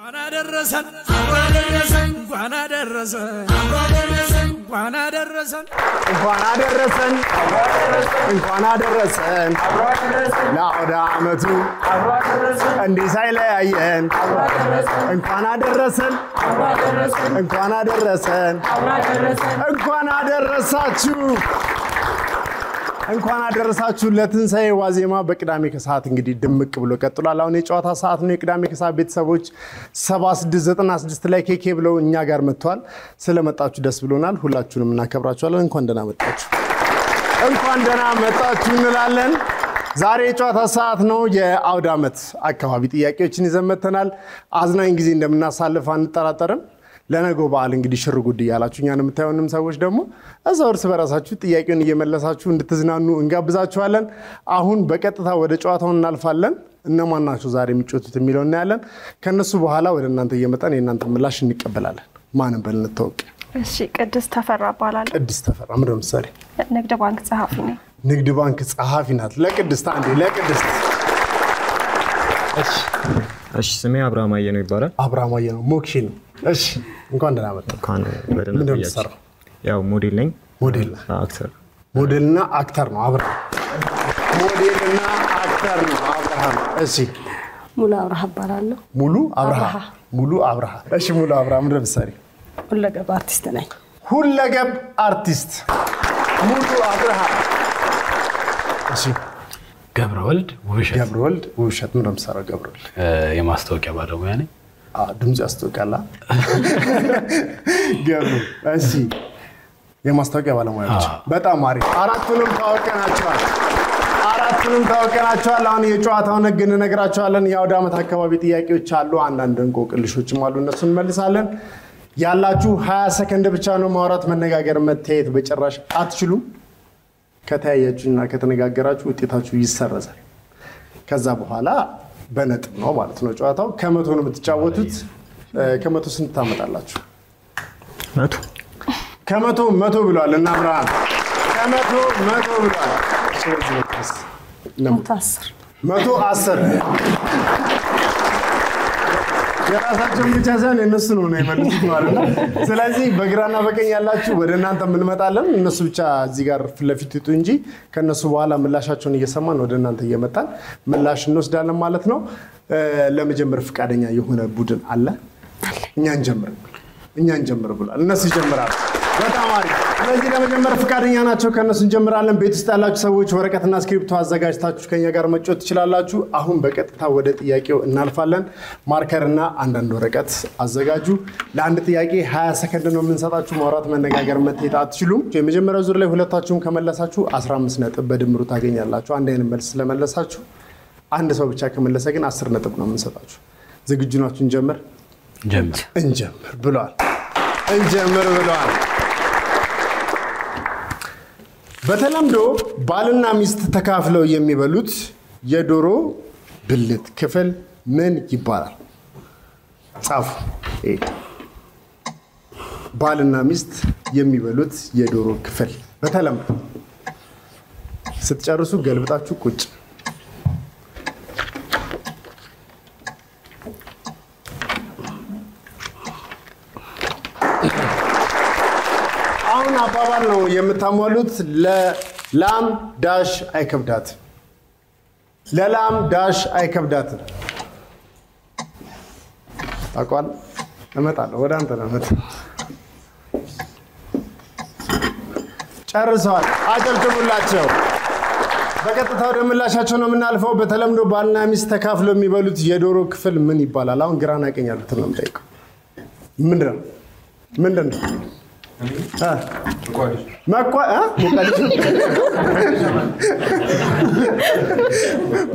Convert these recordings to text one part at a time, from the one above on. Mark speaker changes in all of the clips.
Speaker 1: አደረሰን ለአውደ ዓመቱ እንዲህ ሳይለያየን እንኳን አደረሳችሁ እንኳን አደረሳችሁ ለትንሳኤ ዋዜማ በቅዳሜ ከሰዓት እንግዲህ ድምቅ ብሎ ቀጥሏል። አሁን የጨዋታ ሰዓት ነው። የቅዳሜ ከሰዓት ቤተሰቦች 7696 ላይ ኬኬ ብለው እኛ ጋር መጥቷል። ስለመጣችሁ ደስ ብሎናል። ሁላችሁንም እናከብራችኋለን። እንኳን ደህና መጣችሁ እንላለን። ዛሬ የጨዋታ ሰዓት ነው። የአውደ ዓመት አካባቢ ጥያቄዎችን ይዘን መጥተናል። አዝናኝ ጊዜ እንደምናሳልፍ አንጠራጠርም። ለነገው በዓል እንግዲህ ሽር ጉድ ያላችሁ እኛን የምታዩንም ሰዎች ደግሞ እዛው እርስ በራሳችሁ ጥያቄውን እየመለሳችሁ እንድትዝናኑ እንጋብዛችኋለን። አሁን በቀጥታ ወደ ጨዋታው እናልፋለን። እነማን ናቸው ዛሬ የሚጫወቱት የሚለውን እናያለን። ከነሱ በኋላ ወደ እናንተ እየመጣን የእናንተ ምላሽ እንቀበላለን። ማንን በልን ተወቅ?
Speaker 2: እሺ፣ ቅድስት ተፈራ እባላለሁ።
Speaker 1: ቅድስት ተፈራ ምን ነው ምሳሌ?
Speaker 2: ንግድ ባንክ ጸሐፊ ነኝ።
Speaker 1: ንግድ ባንክ ጸሐፊ ናት። ለቅድስት አንዴ ለቅድስት።
Speaker 3: እሺ፣ ስሜ አብርሃም አየነው ይባላል።
Speaker 1: አብርሃም አየነው ሞክሼ ነው። እሺ፣ እንኳን ደህና መጣ።
Speaker 3: እንኳን በደህና ቆያችሁ። ያው ሞዴል ነኝ።
Speaker 1: ሞዴል
Speaker 3: አክተር።
Speaker 1: ሞዴልና አክተር ነው አብርሃም። ሞዴልና አክተር ነው አብርሃም። እሺ፣
Speaker 4: ሙሉ አብርሃ እባላለሁ።
Speaker 1: ሙሉ አብርሃ። እሺ፣ ሙሉ አብርሃ ምን ለምሳሌ?
Speaker 4: ሁለገብ አርቲስት ነኝ።
Speaker 1: ሁለገብ አርቲስት ሙሉ አብርሃ። እሺ፣
Speaker 5: ገብረወልድ
Speaker 1: ውብሸት ምን ለምሳሌ? ገብረወልድ
Speaker 5: የማስታወቂያ ባለሙያ ነኝ።
Speaker 1: ድምጽ ያስተውቃላ ገብሩ። እሺ፣ የማስታወቂያ ባለሙያዎች በጣም አሪፍ። አራቱንም ታወቀናቸዋል። አሁን የጨዋታውን ህግ እንነግራቸዋለን። የአውደ ዓመት አካባቢ ጥያቄዎች አሉ፣ አንዳንድ እንቆቅልሾችም አሉ። እነሱን እንመልሳለን። ያላችሁ 20 ሰከንድ ብቻ ነው። ማውራት፣ መነጋገር፣ መተያየት በጭራሽ አትችሉም። ከተያያችሁና ከተነጋገራችሁ ውጤታችሁ ይሰረዛል። ከዛ በኋላ በነጥብ ነው ማለት ነው ጨዋታው። ከመቶ ነው የምትጫወቱት። ከመቶ ስንት ታመጣላችሁ? ከመቶ ብሏል እና አብርሃም ከመቶ ብሏል። 110 የራሳቸውን ብቻ ሳይሆን እነሱ ነው የመለሱት ማለት ነው። ስለዚህ በግራና በቀኝ ያላችሁ ወደ እናንተ እንመጣለን። እነሱ ብቻ እዚህ ጋር ፊት ለፊት ይጡ እንጂ ከነሱ በኋላ ምላሻቸውን እየሰማን ወደ እናንተ እየመጣን ምላሽ እንወስዳለን ማለት ነው። ለመጀመር ፍቃደኛ የሆነ ቡድን አለ? እኛ እንጀምር ብሏል። እነሱ ይጀምራሉ። በጣም አሪፍ። ስለዚህ ለመጀመር ፍቃደኛ ናቸው። ከነሱ እንጀምራለን። ቤት ውስጥ ያላችሁ ሰዎች ወረቀትና ስክሪፕቶ አዘጋጅታችሁ ከኛ ጋር መጫወት ትችላላችሁ። አሁን በቀጥታ ወደ ጥያቄው እናልፋለን። ማርከርና አንዳንድ ወረቀት አዘጋጁ። ለአንድ ጥያቄ 20 ሰከንድ ነው የምንሰጣችሁ። ማውራት፣ መነጋገር፣ መተያየት አትችሉም። የመጀመሪያው ዙር ላይ ሁለታችሁም ከመለሳችሁ 15 ነጥብ በድምሩ ታገኛላችሁ። አንድ አይነት መልስ ስለመለሳችሁ። አንድ ሰው ብቻ ከመለሰ ግን 10 ነጥብ ነው የምንሰጣችሁ። ዝግጁ ናችሁ? እንጀምር ብለዋል። በተለምዶ ባልና ሚስት ተካፍለው የሚበሉት የዶሮ ብልት ክፍል ምን ይባላል? ጻፉ። ባልና ሚስት የሚበሉት የዶሮ ክፍል በተለምዶ። ስትጨርሱ ገልብጣችሁ ቁጭ። አሁን አባባል ነው የምታሟሉት። ለላም ዳሽ አይከብዳትም። ለላም ዳሽ አይከብዳትም። ታውቃለህ? እመጣለሁ ወደ አንተ ነው። ጨርሰዋል። አጨብጭቡላቸው። በቀጥታ ወደ ምላሻቸው ነው የምናልፈው። በተለምዶ ባልና ሚስት ተካፍለው የሚበሉት የዶሮ ክፍል ምን ይባላል? አሁን ግራና ቀኝ ያሉትን ነው የምጠይቀው። ምንድን ነው?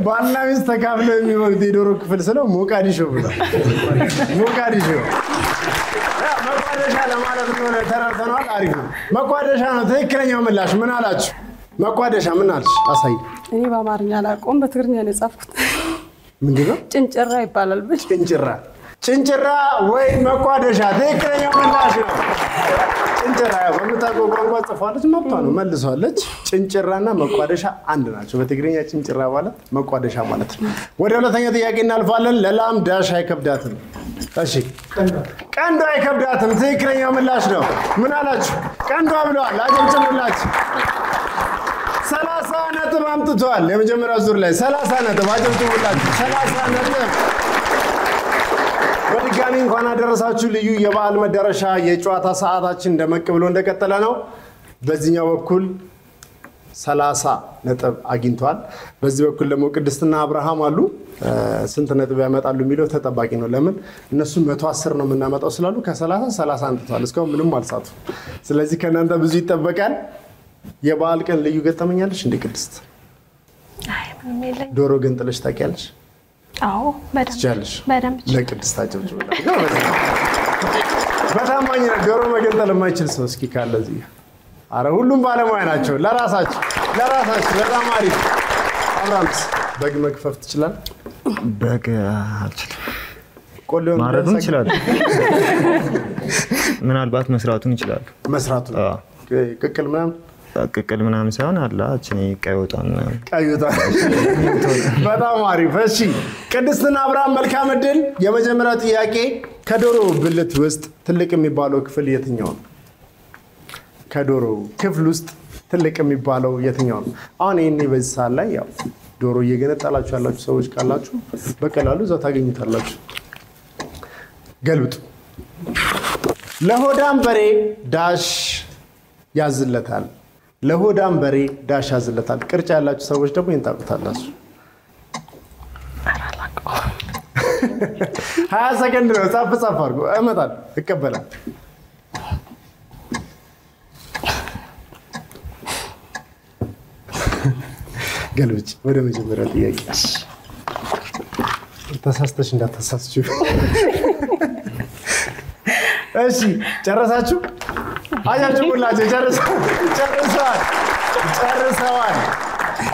Speaker 1: ባልና ሚስት ተካፍለው የሚበሉት የዶሮ ክፍል ስለው ሞቃዲሾ ብሏል። ሞቃዲሾ መቋደሻ ለማለት እንደሆነ ተረድተናል። አሪፍ ነው። መቋደሻ ነው ትክክለኛው ምላሽ። ምን አላችሁ? መቋደሻ ምን አልሽ? አሳይ።
Speaker 4: እኔ በአማርኛ አላውቀውም፣ በትግርኛ ነው የጻፍኩት።
Speaker 1: ምንድነው?
Speaker 4: ጭንጭራ ይባላል።
Speaker 1: ጭንጭራ ጭንጭራ ወይ መቋደሻ ትክክለኛው ምላሽ ነው። ጭንጭራ በምታውቀው ቋንቋ ጽፏለች መጥቷ ነው መልሷለች። ጭንጭራና መቋደሻ አንድ ናቸው። በትግርኛ ጭንጭራ ማለት መቋደሻ ማለት ነው። ወደ ሁለተኛው ጥያቄ እናልፋለን። ለላም ዳሽ አይከብዳትም። እሺ ቀንዷ አይከብዳትም ትክክለኛው ምላሽ ነው። ምን አላችሁ? ቀንዷ ብለዋል። አጨብጭቡላችሁ። 30 ነጥብ አምጥቷል። የመጀመሪያው ዙር ላይ 30 ነጥብ አጨብጭቡላችሁ። 30 ነጥብ በድጋሚ እንኳን አደረሳችሁ። ልዩ የበዓል መዳረሻ የጨዋታ ሰዓታችን ደመቅ ብሎ እንደቀጠለ ነው። በዚህኛው በኩል 30 ነጥብ አግኝቷል። በዚህ በኩል ደግሞ ቅድስትና አብርሃም አሉ። ስንት ነጥብ ያመጣሉ የሚለው ተጠባቂ ነው። ለምን እነሱ 110 ነው የምናመጣው ስላሉ ከ30 30 አንጥቷል። እስካሁን ምንም አልሳቱ። ስለዚህ ከእናንተ ብዙ ይጠበቃል። የበዓል ቀን ልዩ ገጠመኛለሽ እንደ ቅድስት?
Speaker 2: አይ ምንም የለኝም።
Speaker 1: ዶሮ ገንጥለሽ ታውቂያለሽ?
Speaker 2: አዎ በደንብ
Speaker 1: ለቅድስት አጨብጭቡ። በታማኝ ዶሮ መገንጠል የማይችል ሰው እስኪ ካለ እዚህ? አረ ሁሉም ባለሙያ ናቸው። ለራሳችሁ በጣም አሪፍ። አብራምስ በግ መግፈፍ ትችላለህ?
Speaker 3: በግ አልችልም።
Speaker 1: ቆሎን
Speaker 3: ማረዱን ይችላል። ምናልባት መስራቱን ይችላል።
Speaker 1: መስራቱን ቅቅል ምናምን
Speaker 3: ቅቅል ምናምን ሳይሆን አላ እቺ ቀይ ወጣን
Speaker 1: በጣም አሪፍ። እሺ ቅድስትና አብርሃም መልካም እድል። የመጀመሪያው ጥያቄ ከዶሮ ብልት ውስጥ ትልቅ የሚባለው ክፍል የትኛው ነው? ከዶሮ ክፍል ውስጥ ትልቅ የሚባለው የትኛው ነው? አሁን ይሄኔ በዚህ ሰዓት ላይ ያው ዶሮ እየገነጠላችሁ ያላችሁ ሰዎች ካላችሁ በቀላሉ እዛው ታገኙታላችሁ። ገልብጡ። ለሆዳም በሬ ዳሽ ያዝለታል። ለሆዳም በሬ ዳሽ ያዝለታል። ቅርጫ ያላችሁ ሰዎች ደግሞ ይሄን ታውቁታላችሁ። 20 ሰከንድ ነው። ጻፍ አድርጎ እመጣለሁ፣ እቀበላለሁ። ገልብጭ። ወደ መጀመሪያ ጥያቄ ተሳስተሽ እንዳታሳስችው። እሺ ጨረሳችሁ? አያችሁላችሁ? ጨርሰዋል።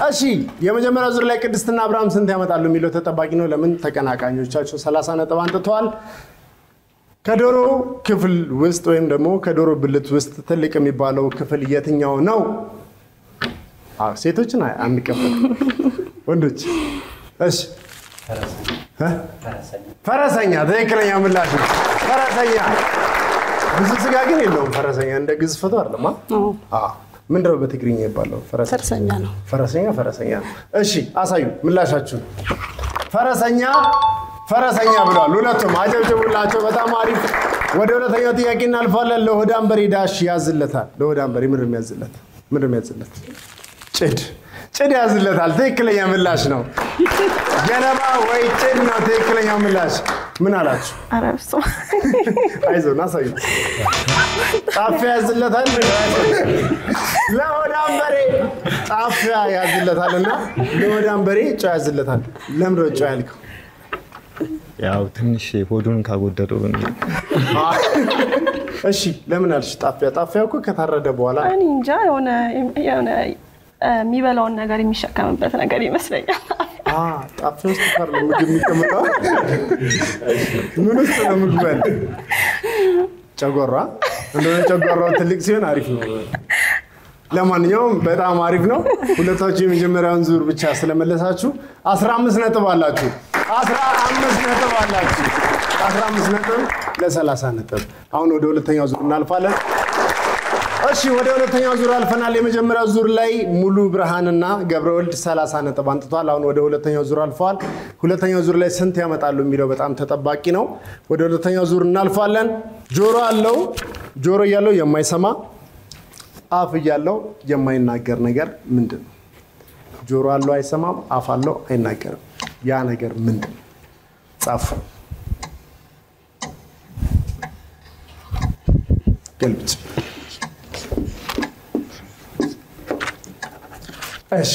Speaker 1: እሺ የመጀመሪያው ዙር ላይ ቅድስትና አብርሃም ስንት ያመጣሉ የሚለው ተጠባቂ ነው። ለምን ተቀናቃኞቻቸው 30 ነጥብ አንጥተዋል። ከዶሮ ክፍል ውስጥ ወይም ደግሞ ከዶሮ ብልት ውስጥ ትልቅ የሚባለው ክፍል የትኛው ነው? ሴቶችን አንቀበል፣ ወንዶች። እሺ ፈረሰኛ ትክክለኛ ምላሽ ነው። ፈረሰኛ ብዙ ስጋ ግን የለውም። ፈረሰኛ እንደ ግዝፈቱ አይደለም። ምንድን ነው በትግርኛ ይባለው?
Speaker 4: ፈረሰኛ ነው።
Speaker 1: ፈረሰኛ ነው። እሺ አሳዩ ምላሻችሁን። ፈረሰኛ ብለዋል ሁለቱም። አጨብጭቡላቸው። በጣም አሪፍ። ወደ ሁለተኛው ጥያቄ እናልፋለን። ለሆዳም በሬ ዳሽ ያዝለታል። ለሆዳም በሬ ምንድን ነው የሚያዝለት? ጭድ ያዝለታል። ትክክለኛ ምላሽ ነው። ገለባ ወይ ጭድ ነው ትክክለኛው ምላሽ። ምን አላችሁ?
Speaker 2: አረብሶ
Speaker 1: አይዞን አሳዩ። ጣፊያ ያዝለታል። ለሆዳም በሬ ጣፊያ ያዝለታልና ለሆዳም በሬ ጨው ያዝለታል። ለምን ነው ጨው ያልከው?
Speaker 3: ያው ትንሽ ሆዱን ካጎደለው
Speaker 1: እሺ ለምን አልሽ? ጣፊያ እኮ ከታረደ በኋላ
Speaker 2: እኔ እንጃ የሆነ የሚበላውን ነገር የሚሸከምበት ነገር ይመስለኛል።
Speaker 1: ጣፊያ ውስጥ ካር ነው ምግብ የሚቀመጠው። ምን ውስጥ ነው ምግብ ያለ? ጨጓራ። እንደሆነ ጨጓራው ትልቅ ሲሆን አሪፍ ነው። ለማንኛውም በጣም አሪፍ ነው። ሁለታችሁ የመጀመሪያውን ዙር ብቻ ስለመለሳችሁ 15 ነጥብ አላችሁ። 15 ነጥብ አላችሁ። 15 ነጥብ ለ30 ነጥብ። አሁን ወደ ሁለተኛው ዙር እናልፋለን። እሺ ወደ ሁለተኛው ዙር አልፈናል። የመጀመሪያው ዙር ላይ ሙሉ ብርሃንና ገብረወልድ 30 ነጥብ አንጥቷል። አሁን ወደ ሁለተኛው ዙር አልፈዋል። ሁለተኛው ዙር ላይ ስንት ያመጣሉ የሚለው በጣም ተጠባቂ ነው። ወደ ሁለተኛው ዙር እናልፋለን። ጆሮ እያለው የማይሰማ አፍ እያለው የማይናገር ነገር ምንድን ነው? ጆሮ አለው አይሰማም፣ አፍ አለው አይናገርም። ያ ነገር ምንድን ነው? ጻፉ። ገልብጭ። እሺ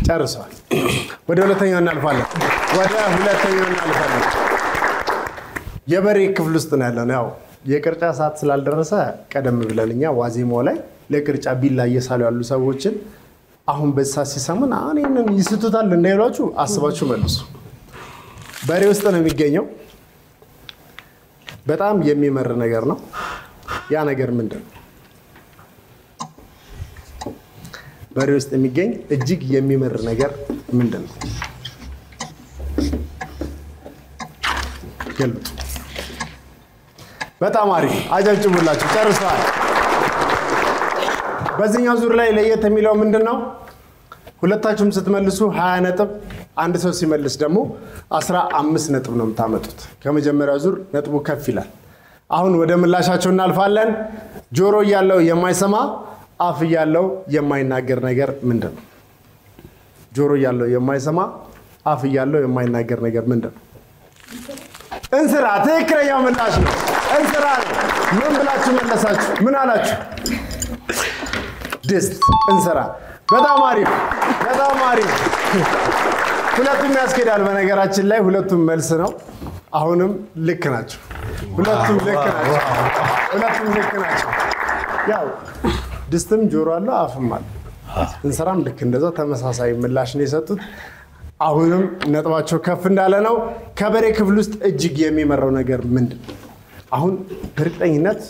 Speaker 1: ጨርሰዋል። ወደ ሁለተኛው እናልፋለን። የበሬ ክፍል ውስጥ ነው ያለው። ያው የቅርጫ ሰዓት ስላልደረሰ ቀደም ብለን እኛ ዋዜማው ላይ ለቅርጫ ቢላ እየሳሉ ያሉ ሰዎችን አሁን በዛ ሲሰሙን እኔን ይስቱታል እንዳይሏችሁ አስባችሁ መልሱ። በሬ ውስጥ ነው የሚገኘው። በጣም የሚመር ነገር ነው። ያ ነገር ምንድነው? በሬ ውስጥ የሚገኝ እጅግ የሚመር ነገር ምንድነው? ገልብጡ። በጣም አሪፍ አጨብጭቡላችሁ። ጨርሰዋል። በዚህኛው ዙር ላይ ለየት የሚለው ምንድነው? ሁለታችሁም ስትመልሱ 20 ነጥብ፣ አንድ ሰው ሲመልስ ደግሞ 15 ነጥብ ነው የምታመጡት። ከመጀመሪያው ዙር ነጥቡ ከፍ ይላል። አሁን ወደ ምላሻቸው እናልፋለን። ጆሮ ያለው የማይሰማ አፍ ያለው የማይናገር ነገር ምንድነው? ጆሮ ያለው የማይሰማ አፍ ያለው የማይናገር ነገር ምንድነው? እንስራ። ትክክለኛው ምላሽ ነው። እንስራ ነው። ምን ብላችሁ መለሳችሁ? ምን አላችሁ? ድስት። እንስራ። በጣም አሪፍ፣ በጣም አሪፍ። ሁለቱም ያስኬዳል። በነገራችን ላይ ሁለቱም መልስ ነው። አሁንም ልክ ናቸው። ሁለቱም ልክ ናቸው። ሁለቱም ልክ ናቸው። ያው ድስትም ጆሮ አለው አፍም አለ። እንስራም ልክ እንደዛው ተመሳሳይ ምላሽ ነው የሰጡት። አሁንም ነጥባቸው ከፍ እንዳለ ነው። ከበሬ ክፍል ውስጥ እጅግ የሚመራው ነገር ምንድነው? አሁን በእርግጠኝነት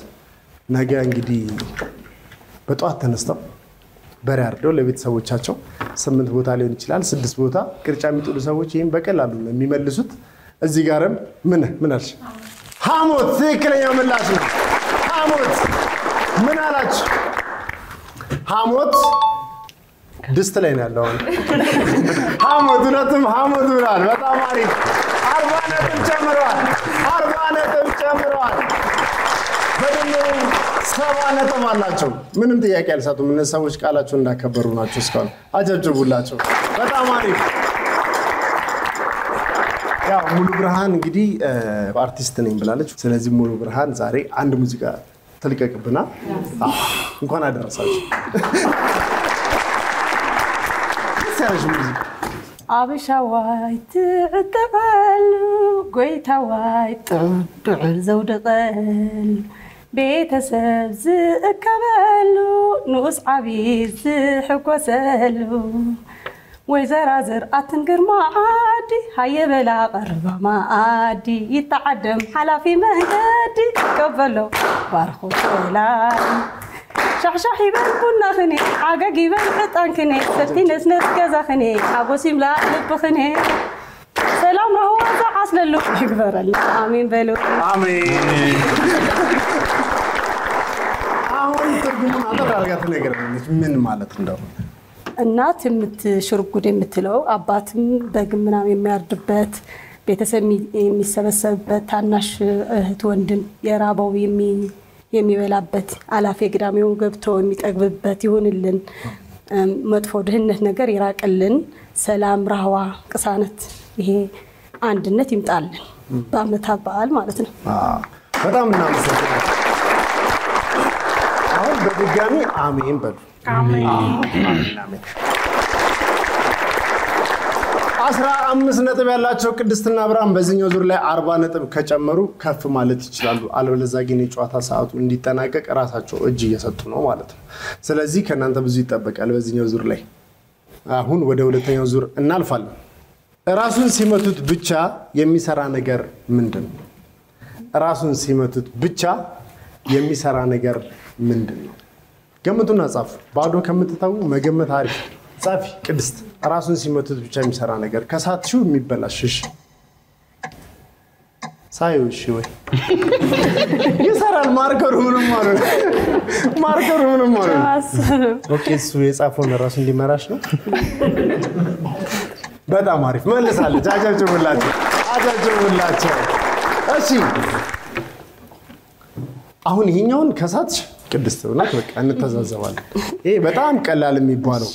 Speaker 1: ነገ እንግዲህ በጧት ተነስተው በሬ አርደው ለቤተሰቦቻቸው 8 ቦታ ሊሆን ይችላል 6 ቦታ ቅርጫ የሚጥሉ ሰዎች ይሄን በቀላሉ ነው የሚመልሱት። እዚህ ጋርም ምን አልሽ? ሐሞት። ትክክለኛው ምላሽ ነው። ሐሞት። ምን አላችሁ? ሐሞት ድስት ላይ ነው ያለው። ሐሞት። ሁለቱም ሐሞት ብለዋል። በጣም አሪፍ። 40 ነጥብ ጨምረዋል። 40 ነጥብ ጨምረዋል። በድምሩ 70 ነጥብ አላቸው። ምንም ጥያቄ አልሰጡም። እነዚህ ሰዎች ቃላቸውን እንዳከበሩ ናቸው። እስካሁን አጨብጭቡላቸው። በጣም አሪፍ። ያው ሙሉ ብርሃን እንግዲህ አርቲስት ነኝ ብላለች። ስለዚህ ሙሉ ብርሃን ዛሬ አንድ ሙዚቃ ተልቀቅብና እንኳን አደረሳችሁ። ያለሽ ሙዚቃ
Speaker 4: አብሻዋይ ትዕተባሉ ጎይታዋይ ጥዑል ዘውደቀል ቤተሰብ ዝእከበሉ ንኡስ ዓቢይ ዝሕጎሰሉ ወይዘራዝር አትንግር ማዓዲ ሃየበላ ቀርባ ማዓዲ ይተዓደም ሓላፊ መንገዲ ቀበሎ ባርኹ ሰላም ሻሕሻሕ ይበል ቡና ኽኔ ዓገግ ይበል ዕጣን ክኔ ሰቲ ነስነት ገዛ ኽኔ ሓጎስ ይምላ ልቢ ኽኔ ሰላም ረህዋ ዝዓስለሉ ይግበረልና ኣሜን በሉ።
Speaker 1: አሜን። አሁን ትርጉሙን አጠር አድርጋ ትነግረናለች ምን ማለት እንደሆነ።
Speaker 4: እናት ሽርጉድ የምትለው አባትም በግ ምናምን የሚያርድበት ቤተሰብ የሚሰበሰብበት ታናሽ እህት ወንድም የራበው የሚበላበት አላፊ ግዳሜው ገብቶ የሚጠግብበት ይሁንልን። መጥፎ ድህነት ነገር ይራቅልን። ሰላም ራህዋ ቅሳነት ይሄ አንድነት ይምጣልን በአመት በዓል ማለት ነው።
Speaker 1: በጣም እናመሰግናለን። አሁን በድጋሚ አሜን በሉ። አሜን። 15 ነጥብ ያላቸው ቅድስትና አብርሃም በዚህኛው ዙር ላይ 40 ነጥብ ከጨመሩ ከፍ ማለት ይችላሉ። አለበለዚያ ግን የጨዋታ ሰዓቱ እንዲጠናቀቅ ራሳቸው እጅ እየሰጡ ነው ማለት ነው። ስለዚህ ከናንተ ብዙ ይጠበቃል በዚህኛው ዙር ላይ። አሁን ወደ ሁለተኛው ዙር እናልፋለን። ራሱን ሲመቱት ብቻ የሚሰራ ነገር ምንድነው? ራሱን ሲመቱት ብቻ የሚሰራ ነገር ምንድነው? ገምቱና ጻፉ። ባዶ ከምትታው መገመት አሪፍ። ጻፊ ቅድስት። ራሱን ሲመቱት ብቻ የሚሰራ ነገር ከሳትሽው የሚበላሽሽ ሳይውሽ ወይ ይሰራል። ማርከሩ ምንም ማለት ማርከሩ ምንም ማለት ኦኬ። እሱ የጻፈውን ራሱ እንዲመራሽ ነው። በጣም አሪፍ መልሳለች። አጨብጭቡላችሁ፣ አጨብጭቡላችሁ። እሺ አሁን ይሄኛውን ከሳትሽ ቅድስት ብናት በቃ እንተዛዘባለን። ይሄ በጣም ቀላል የሚባለው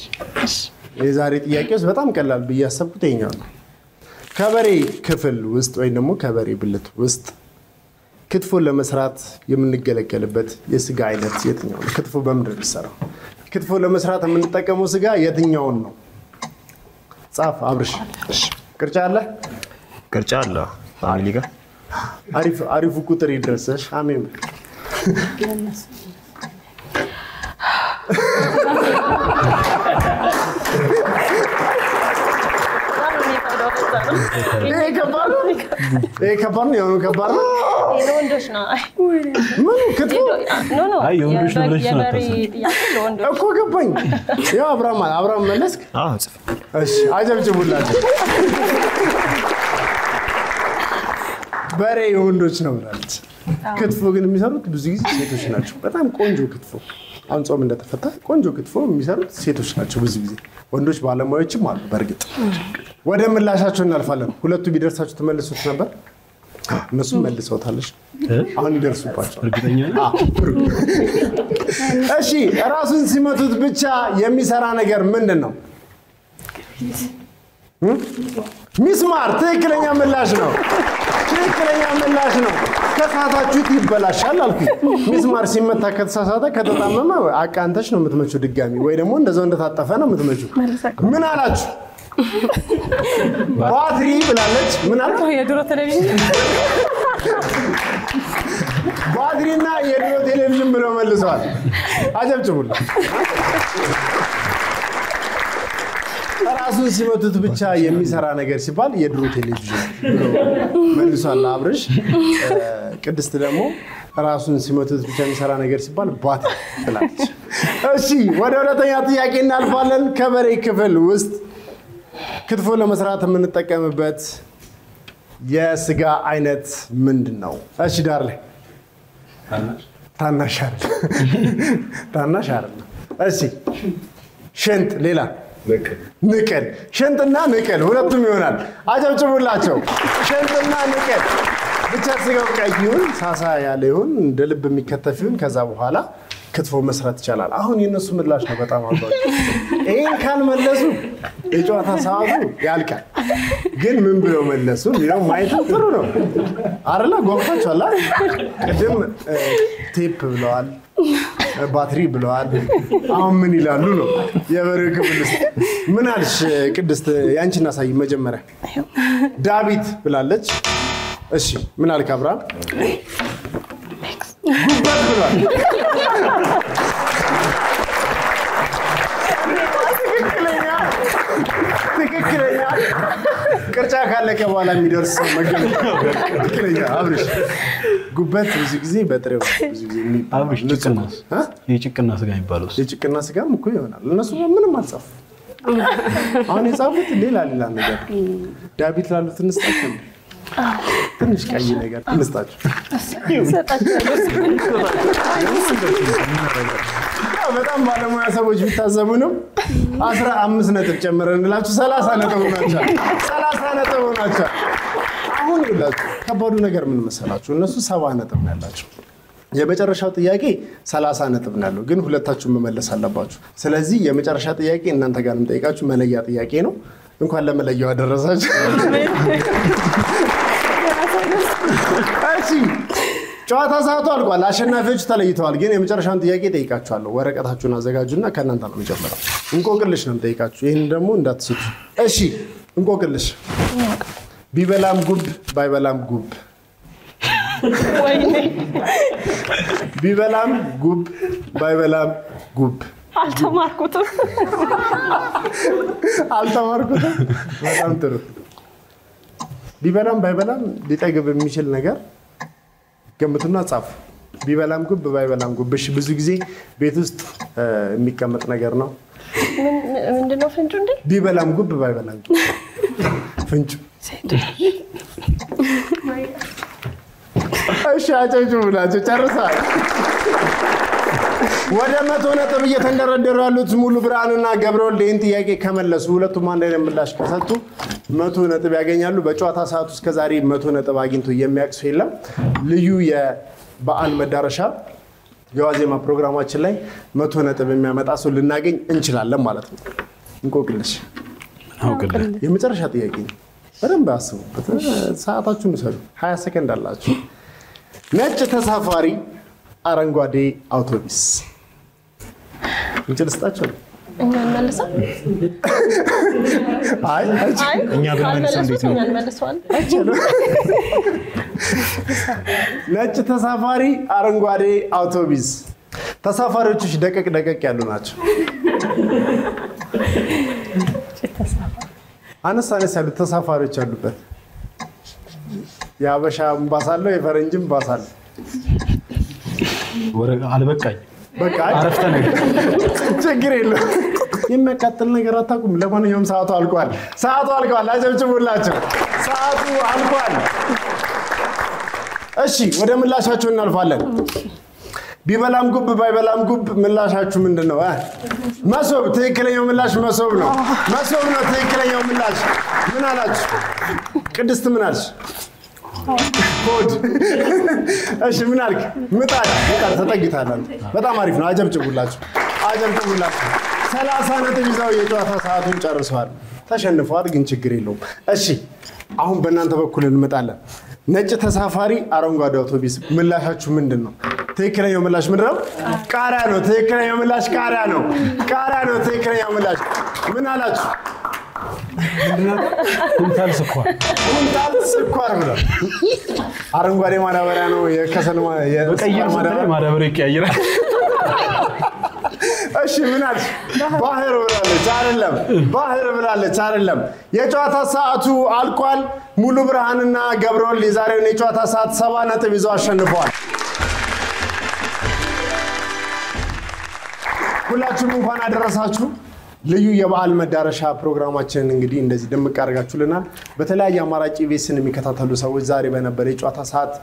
Speaker 1: የዛሬ ጥያቄ ውስጥ በጣም ቀላል በያሰብኩት ይሄኛው ነው። ከበሬ ክፍል ውስጥ ወይ ደግሞ ከበሬ ብልት ውስጥ ክትፎ ለመስራት የምንገለገልበት የስጋ አይነት የትኛው ነው? ክትፎ በምንድን ነው የሚሰራው? ክትፎ ለመስራት የምንጠቀመው ስጋ የትኛውን ነው? ጻፍ አብርሽ። ቅርጫ አለ?
Speaker 3: ቅርጫ አለ ፋሚሊ ጋር።
Speaker 1: አሪፉ ቁጥር ይድረስሽ። አሜን። ይሄ ከባድ ነው። ይሄ ከባድ ነው። የሆነ ከባድ ነው።
Speaker 2: ለወንዶች ነው።
Speaker 1: ምን ክትፎ
Speaker 2: ኖ
Speaker 5: አይ የወንዶች ነው ብለሽ
Speaker 2: የበሬ ጥያቄ ለወንዶች
Speaker 1: እኮ ገባኝ። ያው አብራም መለስክ?
Speaker 3: አዎ ጽፍ
Speaker 1: እሺ አጨብጭቡላችሁ። በሬ የወንዶች ነው ብላለች። ክትፎ ግን የሚሰሩት ብዙ ጊዜ ሴቶች ናቸው። በጣም ቆንጆ ክትፎ አሁን ጾም እንደተፈታ ቆንጆ ክትፎ የሚሰሩት ሴቶች ናቸው ብዙ ጊዜ። ወንዶች ባለሙያዎችም አሉ በእርግጥ። ወደ ምላሻቸው እናልፋለን። ሁለቱ ቢደርሳችሁ ተመልሱት ነበር። እነሱም መልሰውታለሽ። አሁን ይደርሱባቸዋል።
Speaker 5: እርግጠኛ ነኝ።
Speaker 1: እሺ ራሱን ሲመቱት ብቻ የሚሰራ ነገር ምንድን ነው? ሚስማር ትክክለኛ ምላሽ ነው። ትክክለኛ ምላሽ ነው። ከሳታችሁት ይበላሻል አልኩኝ። ሚስማር ሲመታ ከተሳሳተ ከተጣመመ አቃንተሽ ነው የምትመጪው ድጋሚ ወይ ደግሞ እንደዛው እንደታጠፈ ነው የምትመጪው። ምን አላችሁ? ባትሪ ብላለች። ምን አለ?
Speaker 4: የድሮ ቴሌቪዥን
Speaker 1: ባትሪና የድሮ ቴሌቪዥን ብለው መልሰዋል። አጨብጭቡላ። ራሱን ሲመቱት ብቻ የሚሰራ ነገር ሲባል የድሮ ቴሌቪዥን ብሎ መልሷል አብርሽ። ቅድስት ደግሞ ራሱን ሲመቱት ብቻ የሚሰራ ነገር ሲባል ባትሪ ብላለች። እሺ ወደ ሁለተኛ ጥያቄ እናልፋለን። ከበሬ ክፍል ውስጥ ክትፎ ለመስራት የምንጠቀምበት የስጋ አይነት ምንድን ነው? እሺ ዳር ላይ ታናሽ አይደል? እሺ ሽንጥ፣ ሌላ ንቅል። ሽንጥና ንቅል ሁለቱም ይሆናል። አጨብጭቡላቸው። ሽንጥና ንቅል ብቻ ስጋው ቀይ ይሁን ሳሳ ያለ ይሁን እንደ ልብ የሚከተፍ ይሁን ከዛ በኋላ ክትፎ መስራት ይቻላል። አሁን የነሱ ምላሽ ነው በጣም አባጭ። ይሄን ካልመለሱ የጨዋታ ሰዓቱ ያልቃል። ግን ምን ብለው መለሱ ነው ማየት ጥሩ ነው አይደለ? ጓጉታችኋል አይደል? ቅድም ቴፕ ብለዋል፣ ባትሪ ብለዋል። አሁን ምን ይላሉ ነው የበሬው ክፍል ውስጥ ምን አልሽ ቅድስት? ያንቺን አሳይ መጀመሪያ። ዳዊት ብላለች። እሺ ምን አልክ አብርሃም? ጉበት ብሏል። ትክክለኛ ቅርጫ ካለቀ በኋላ የሚደርስ መገለጫ ትክክለኛ አብርሽ። ጉበት ብዙ ጊዜ በጥሬው ብዙ ጊዜ የሚባል
Speaker 5: አብርሽ የጭቅና ስጋ የሚባለው
Speaker 1: የጭቅና ስጋም እኮ ይሆናል። እነሱ ምንም አልጻፉ። አሁን የጻፉት ሌላ ነገር። ዳዊት ላሉት እንስጣቸው ትንሽ ቀይ ነገር እንስጣቸው። በጣም ባለሙያ ሰዎች ቢታዘቡንም 15 ነጥብ ጨምረንላችሁ 30 ነጥብ ሆናችኋል። 30 ነጥብ ሆናችኋል። አሁን ይላችሁ ከባዱ ነገር ምን መሰላችሁ? እነሱ 70 ነጥብ ነው ያላቸው። የመጨረሻው ጥያቄ 30 ነጥብ ነው ያለው፣ ግን ሁለታችሁም መመለስ አለባችሁ። ስለዚህ የመጨረሻ ጥያቄ እናንተ ጋር የምጠይቃችሁ መለያ ጥያቄ ነው። እንኳን ለመለያው አደረሳችሁ። እሺ ጨዋታ ሰዓቱ አልቋል። አሸናፊዎች ተለይተዋል። ግን የመጨረሻውን ጥያቄ ጠይቃችኋለሁ። ወረቀታችሁን አዘጋጁና ከእናንተ ነው የምጀምረው። እንቆቅልሽ ነው የምጠይቃችሁ። ይህን ደግሞ እንዳትስቱ እሺ። እንቆቅልሽ ቢበላም ጉብ ባይበላም ጉብ።
Speaker 2: ወይኔ
Speaker 1: ቢበላም ጉብ ባይበላም ጉብ።
Speaker 2: አልተማርኩትም።
Speaker 1: በጣም ጥሩ። ቢበላም ባይበላም ሊጠግብ የሚችል ነገር ገምቱና ጻፉ። ቢበላም ጉብ ባይበላም ጉብ። እሺ ብዙ ጊዜ ቤት ውስጥ የሚቀመጥ ነገር ነው።
Speaker 2: ምንድነው ፍንጩ እንዴ?
Speaker 1: ቢበላም ጉብ ባይበላም ጉብ። ፍንጩ። እሺ አጨብጭቡላቸው። ጨርሰዋል። ወደ 100 ነጥብ እየተንደረደሩ ያሉት ሙሉ ብርሃንና ገብረወልድ ይህን ጥያቄ ከመለሱ ሁለቱም አንድ አይነት ምላሽ ከሰጡ 100 ነጥብ ያገኛሉ። በጨዋታ ሰዓት ውስጥ ከዛሬ 100 ነጥብ አግኝቶ የሚያቅሱ የለም። ልዩ የበዓል መዳረሻ የዋዜማ ፕሮግራማችን ላይ 100 ነጥብ የሚያመጣ ሰው ልናገኝ እንችላለን ማለት ነው። እንቆቅልሽ የመጨረሻ ጥያቄ ነው። በደንብ አስቡበት። ሰዓታችሁን ውሰዱ። 20 ሰከንድ አላችሁ። ነጭ ተሳፋሪ አረንጓዴ አውቶቡስ እንችል ስጣቸው።
Speaker 2: እኛ እንመልሰው።
Speaker 1: አይ
Speaker 3: እኛ ብንመልሰው እንዴት ነው?
Speaker 1: ነጭ ተሳፋሪ አረንጓዴ አውቶቡስ። ተሳፋሪዎችሽ ደቀቅ ያሉ ናቸው። አነስ ያሉ ተሳፋሪዎች አሉበት ያበሻ ባስ አለው የፈረንጅም ባስ አለ
Speaker 5: አልበቃኝ
Speaker 1: በቃ
Speaker 5: አረፍተ ነገር
Speaker 1: ችግር የለም የሚያቃጥል ነገር አታውቁም ለማንኛውም ሰዓቱ አልቋል አጨብጭቡላችሁ ሰዓቱ አልቋል እሺ ወደ ምላሻችሁ እናልፋለን ቢበላም ጉብ ባይበላም ጉብ ምላሻችሁ ምንድነው መሶብ ትክክለኛው ምላሽ መሶብ ነው ትክክለኛው ምላሽ ምን አላችሁ ቅድስት ምን አልሽ ኮድ እሺ ምን አልክ ምጣድ ተጠግታላል በጣም አሪፍ ነው አጨብጭቡላችሁ 30 ነጥብ ይዘው የጨዋታ ሰዓቱን ጨርሰዋል ተሸንፈዋል ግን ችግር የለውም እሺ አሁን በእናንተ በኩል እንመጣለን ነጭ ተሳፋሪ አረንጓዴ አውቶቡስ ምላሻችሁ ምንድነው ትክክለኛው ምላሽ ምንድነው ቃሪያ ነው ትክክለኛው ምላሽ ቃሪያ ነው ትክክለኛው ምላሽ ምን አላችሁ
Speaker 5: ኩንታል
Speaker 1: ስኳር ብለው አረንጓዴ ማዳበሪያ ነው የከሰል
Speaker 5: ማዳበሪያ ይቀያይራል
Speaker 1: እሺ ምን አልሽ ባህር ብላለች አይደለም የጨዋታ ሰዓቱ አልቋል ሙሉ ብርሃንና ገብረወል የዛሬውን የጨዋታ ሰዓት 70 ነጥብ ይዘው አሸንፈዋል ሁላችሁም እንኳን አደረሳችሁ ልዩ የበዓል መዳረሻ ፕሮግራማችን እንግዲህ እንደዚህ ደምቅ አድርጋችሁልናል በተለያየ አማራጭ ኢቢኤስን የሚከታተሉ ሰዎች ዛሬ በነበረ የጨዋታ ሰዓት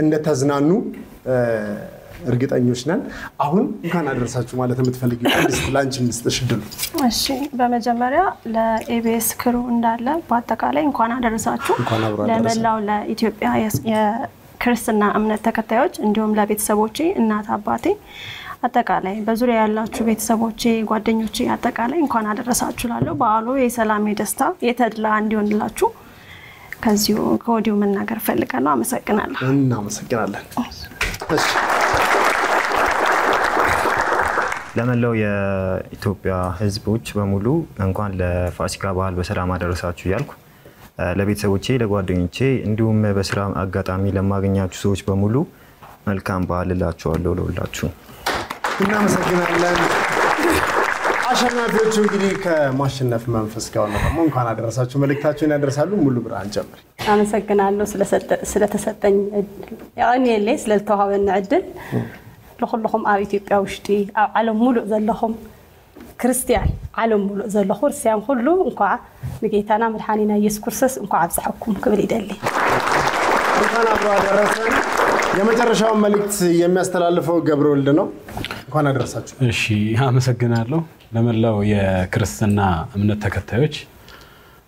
Speaker 1: እንደተዝናኑ እርግጠኞች ነን አሁን እንኳን አደረሳችሁ ማለት የምትፈልጊው ቅድስት ላንቺ እንስጥሽ ድል
Speaker 2: እሺ በመጀመሪያ ለኢቢኤስ ክሩ እንዳለ በአጠቃላይ እንኳን አደረሳችሁ ለመላው ለኢትዮጵያ የክርስትና እምነት ተከታዮች እንዲሁም ለቤተሰቦቼ እናት አባቴ አጠቃላይ በዙሪያ ያላችሁ ቤተሰቦቼ ጓደኞቼ አጠቃላይ እንኳን አደረሳችሁ ላለው በዓሉ የሰላም የደስታ የተድላ እንዲሆንላችሁ ከዚሁ ከወዲሁ መናገር ፈልጋለሁ አመሰግናለሁ
Speaker 1: እናመሰግናለን እሺ
Speaker 3: ለመላው የኢትዮጵያ ህዝቦች በሙሉ እንኳን ለፋሲካ በዓል በሰላም አደረሳችሁ ያልኩ ለቤተሰቦቼ ለጓደኞቼ እንዲሁም በስራ አጋጣሚ ለማገኛችሁ ሰዎች በሙሉ መልካም በዓል እላችኋለሁ ለሁላችሁ
Speaker 1: እናመሰግናለን አሸናፊዎቹ እንግዲህ ከማሸነፍ መንፈስ ጋር ነው እንኳን አደረሳችሁ መልእክታችሁን ያደርሳሉ ሙሉ ብርሃን ጀምር
Speaker 4: አመሰግናለሁ ስለተሰጠኝ ያኔ ላይ ስለተዋወነ ዕድል ለሁሉም ኣብ ኢትዮጵያ ውሽጢ ኣብ ዓለም ሙሉእ ዘለኹም ክርስቲያን ዓለም ሙሉእ ዘለኹ ክርስቲያን ሁሉ እንኳን ንጌታና መድኃኒና ኢየሱስ ክርስቶስ እንኳን አብዛሕኩም ክብል ይደሊ
Speaker 1: እንኳን አብሮ አደረሰን የመጨረሻው መልእክት የሚያስተላልፈው ገብረወልድ ነው እንኳን አደረሳችሁ
Speaker 5: እሺ አመሰግናለሁ ለመላው የክርስትና እምነት ተከታዮች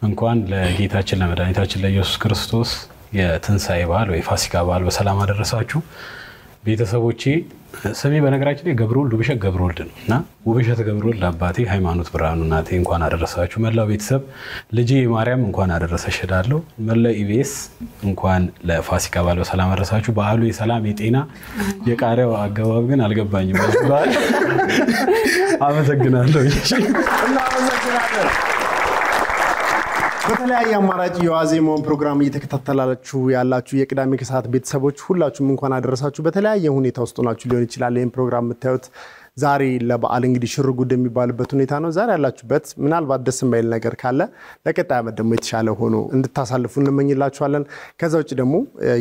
Speaker 5: እንኳን ለጌታችን ለመድኃኒታችን ለኢየሱስ ክርስቶስ የትንሳኤ በዓል ወይ ፋሲካ በዓል በሰላም አደረሳችሁ ቤተሰቦቼ ስሜ በነገራችን ላይ ገብረወልድ ውብሸት ገብረወልድ ነውና ውብሸት ገብረወልድ አባቴ ሃይማኖት ብርሃኑ እናቴ እንኳን አደረሳችሁ መላው ቤተሰብ ልጄ ማርያም እንኳን አደረሰሽ እላለሁ መላው ኢቢኤስ እንኳን ለፋሲካ በዓል በሰላም አደረሳችሁ በዓሉ የሰላም የጤና የቃሪያው አገባብ ግን አልገባኝም በዓል አመሰግናለሁ
Speaker 1: እናመሰግናለን በተለያየ አማራጭ የዋዜማውን ፕሮግራም እየተከታተላችሁ ያላችሁ የቅዳሜ ከሰዓት ቤተሰቦች ሁላችሁም እንኳን አደረሳችሁ በተለያየ ሁኔታ ውስጥ ሆናችሁ ሊሆን ይችላል ይሄን ፕሮግራም የምታዩት ዛሬ ለበዓል እንግዲህ ሽርጉድ የሚባልበት ሁኔታ ነው ዛሬ ያላችሁበት ምናልባት ደስ የማይል ነገር ካለ ለቀጣይ ዓመት ደግሞ የተሻለ ሆኖ እንድታሳልፉ እንመኝላችኋለን ከዛ ውጭ ደግሞ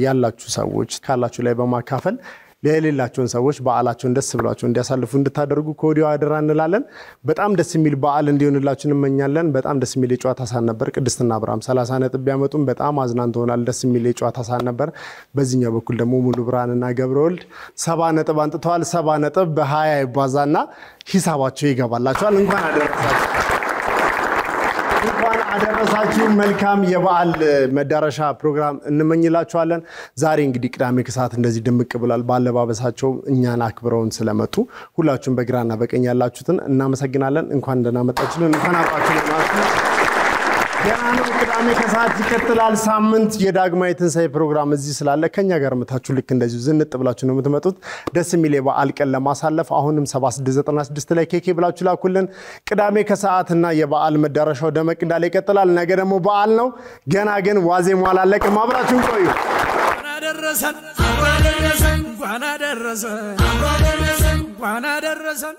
Speaker 1: ያላችሁ ሰዎች ካላችሁ ላይ በማካፈል ለሌላቸውን ሰዎች በዓላቸውን ደስ ብሏቸው እንዲያሳልፉ እንድታደርጉ ኮዲዮ አደራ እንላለን በጣም ደስ የሚል በዓል እንዲሆንላችሁ እንመኛለን በጣም ደስ የሚል የጨዋታ ሰዓት ነበር ቅድስትና አብርሃም 30 ነጥብ ቢያመጡም በጣም አዝናንተውናል ደስ የሚል የጨዋታ ሰዓት ነበር በዚህኛው በኩል ደግሞ ሙሉ ብርሃንና ገብረወልድ 70 ነጥብ አንጥተዋል 70 ነጥብ በ20 ይባዛና ሂሳባቸው ይገባላችኋል እንኳን አደረሳችሁ መልካም የበዓል መዳረሻ ፕሮግራም እንመኝላችኋለን ዛሬ እንግዲህ ቅዳሜ ከሰዓት እንደዚህ ድምቅ ብሏል ባለባበሳቸው እኛን አክብረውን ስለመጡ ሁላችሁም በግራና በቀኝ ያላችሁትን እናመሰግናለን እንኳን እንደናመጣችሁልን እንኳን አብራችሁን ናችሁ ገና ነው ቅዳሜ ከሰዓት ይከተላል ሳምንት የዳግማዊ ትንሳኤ ፕሮግራም እዚህ ስላለ ከኛ ጋር መታችሁ ልክ እንደዚህ ዝንጥ ብላችሁ ነው የምትመጡት ደስ የሚል የበዓል ቀን ለማሳለፍ አሁንም 7696 ላይ ኬኬ ብላችሁ ላኩልን ቅዳሜ ከሰዓትና የበዓል መዳረሻው ደመቅ እንዳለ ይቀጥላል ነገ ደግሞ በዓል ነው ገና ግን ዋዜማው አላለቀም አብራችሁን ቆዩ
Speaker 6: ዋና ደረሰን